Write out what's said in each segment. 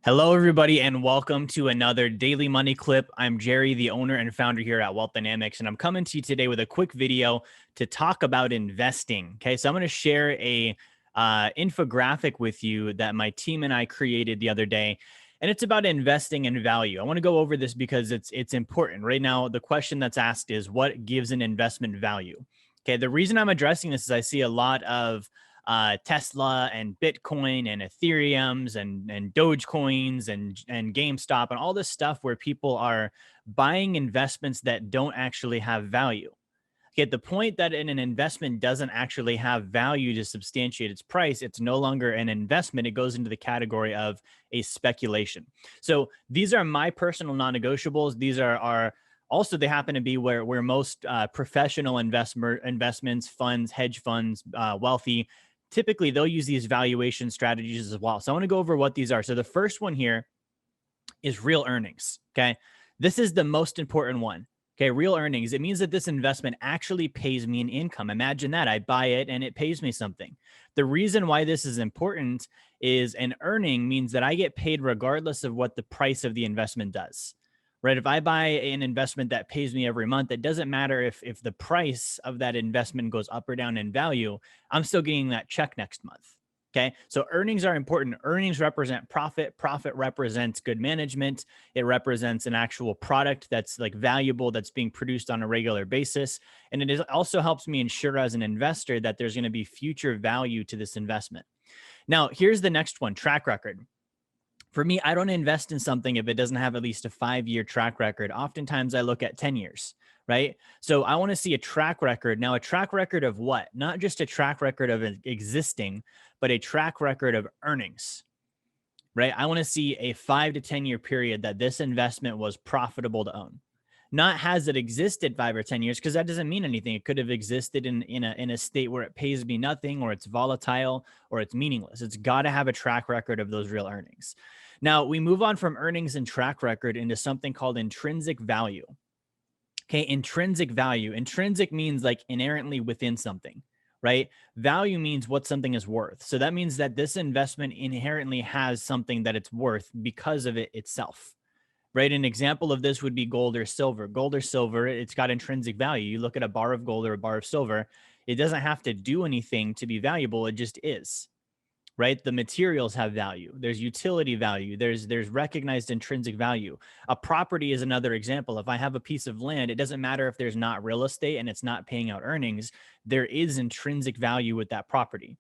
Hello, everybody, and welcome to another Daily Money Clip. I'm Jerry, the owner and founder here at Wealth Dynamics, and I'm coming to you today with a quick video to talk about investing. Okay, so I'm going to share a infographic with you that my team and I created the other day, and it's about investing in value. I want to go over this because it's important. Right now, the question that's asked is what gives an investment value? Okay, the reason I'm addressing this is I see a lot of Tesla and Bitcoin and Ethereums and Dogecoins and GameStop and all this stuff where people are buying investments that don't actually have value. Okay, at the point that an investment doesn't actually have value to substantiate its price, it's no longer an investment. It goes into the category of a speculation. So these are my personal non-negotiables. These are also, they happen to be where most professional investments, funds, hedge funds, wealthy, typically they'll use these valuation strategies as well. So I want to go over what these are. So the first one here is real earnings. Okay. This is the most important one. Okay. Real earnings. It means that this investment actually pays me an income. Imagine that I buy it and it pays me something. The reason why this is important is an earning means that I get paid regardless of what the price of the investment does. Right. If I buy an investment that pays me every month, it doesn't matter if the price of that investment goes up or down in value, I'm still getting that check next month. Okay. So earnings are important. Earnings represent profit. Profit represents good management. It represents an actual product that's like valuable, that's being produced on a regular basis. And it also helps me ensure as an investor that there's going to be future value to this investment. Now, here's the next one, track record. For me, I don't invest in something if it doesn't have at least a 5-year track record. Oftentimes I look at 10 years, right? So I want to see a track record. Now, a track record of what? Not just a track record of existing, but a track record of earnings, right? I want to see a 5 to 10 year period that this investment was profitable to own. Not has it existed 5 or 10 years, because that doesn't mean anything. It could have existed in a state where it pays me nothing, or it's volatile, or it's meaningless. It's got to have a track record of those real earnings. Now we move on from earnings and track record into something called intrinsic value. Okay, intrinsic value. Intrinsic means like inherently within something, right? Value means what something is worth. So that means that this investment inherently has something that it's worth because of it itself. Right. An example of this would be gold or silver. Gold or silver, it's got intrinsic value. You look at a bar of gold or a bar of silver, it doesn't have to do anything to be valuable. It just is. Right. The materials have value. There's utility value. There's recognized intrinsic value. A property is another example. If I have a piece of land, it doesn't matter if there's not real estate and it's not paying out earnings. There is intrinsic value with that property.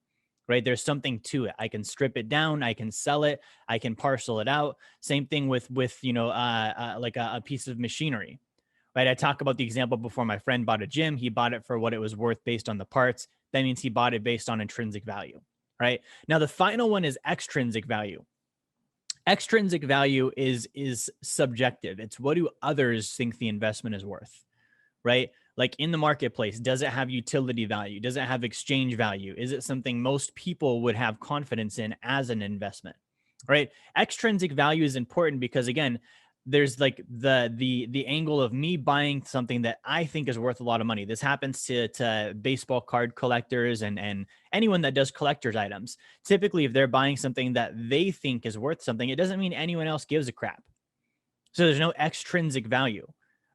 Right. There's something to it. I can strip it down. I can sell it. I can parcel it out. Same thing with like a piece of machinery. Right. I talked about the example before. My friend bought a gym. He bought it for what it was worth based on the parts. That means he bought it based on intrinsic value. Right. Now, the final one is extrinsic value. Extrinsic value is subjective. It's what do others think the investment is worth, right? Like in the marketplace, does it have utility value? Does it have exchange value? Is it something most people would have confidence in as an investment, right? Extrinsic value is important because, again, there's like the angle of me buying something that I think is worth a lot of money. This happens to baseball card collectors and anyone that does collector's items. Typically, if they're buying something that they think is worth something, it doesn't mean anyone else gives a crap. So there's no extrinsic value,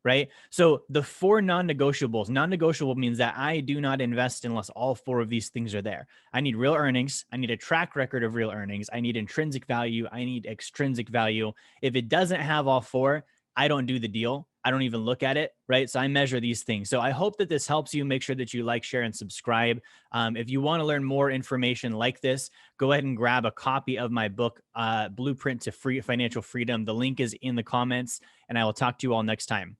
right? So the 4 non-negotiables, non-negotiable means that I do not invest unless all 4 of these things are there. I need real earnings. I need a track record of real earnings. I need intrinsic value. I need extrinsic value. If it doesn't have all 4, I don't do the deal. I don't even look at it, right? So I measure these things. So I hope that this helps you. Make sure that you like, share, and subscribe. If you want to learn more information like this, go ahead and grab a copy of my book, Blueprint to Financial Freedom. The link is in the comments, and I will talk to you all next time.